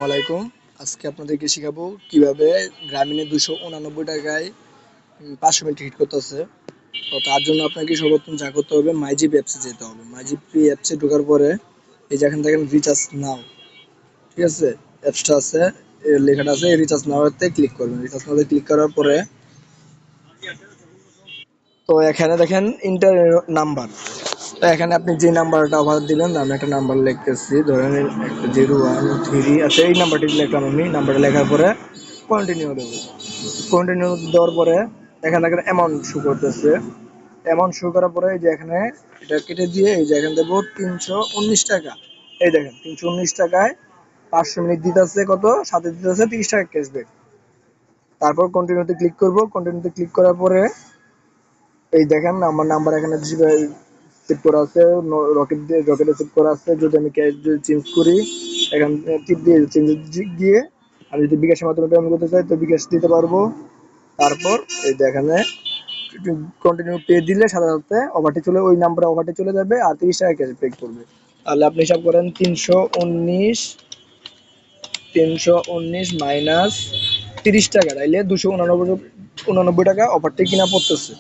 আলাইকুম। আজকে আপনাদেরকে শিখাবো কিভাবে গ্রামীণে 289 টাকায় 500 মিনিট হিট করতেছে। তো তার জন্য আপনাকে সর্বপ্রথম যা করতে হবে, মাইজিপ অ্যাপসে যেতে হবে। মাইজিপ অ্যাপসে ঢোকার পরে এই যে এখানে দেখেন রিচার্জ নাও, ঠিক আছে? অ্যাপসটা আছে, লেখাটা আছে রিচার্জ নাওতে ক্লিক করবেন। রিচার্জ নাওতে ক্লিক করার পরে তো এখানে দেখেন ইন্টার নাম্বার। তো এখানে আপনি যে নাম্বারটা অফার দিবেন, আমি একটা নাম্বার লিখতেছি, ধরেন একটা 013 আছে, এই নাম্বারটি লিখলাম। আমি নাম্বারটা লেখার পরে কন্টিনিউ দেবো। কন্টিনিউ দেওয়ার পরে এখানে দেখেন অ্যামাউন্ট শো করতেছে। অ্যামাউন্ট শো করার পরে এই যে এখানে এটা কেটে দিয়ে এই যে এখানে দেবো 319 টাকা। এই দেখেন 319 টাকায় 500 মিনিট দিতেছে, কত সাথে দিতেছে 30 টাকা ক্যাশব্যাক। তারপর কন্টিনিউতে ক্লিক করব। কন্টিনিউতে ক্লিক করার পরে এই দেখেন আমার নাম্বার এখানে সেভ করা আছে, রকেট দিয়ে রকেটে সেভ করা আছে। যদি আমি ক্যাশ যদি চেঞ্জ করি, এখান টিপ দিয়ে চেঞ্জ গিয়ে আমি যদি বিকাশের মাধ্যমে পেমেন্ট করতে চাই তো বিকাশ দিতে পারবো। তারপর এই এখানে কন্টিনিউ পে দিলে সাথে সাথে ওভারটি চলে, ওই নাম্বারে ওভারটি চলে যাবে আর 30 টাকা ক্যাশব্যাক করবে। তাহলে আপনি হিসাব করেন 319 মাইনাস 30 টাকা, তাইলে 289 টাকা অফারটি কিনা পড়তেছে।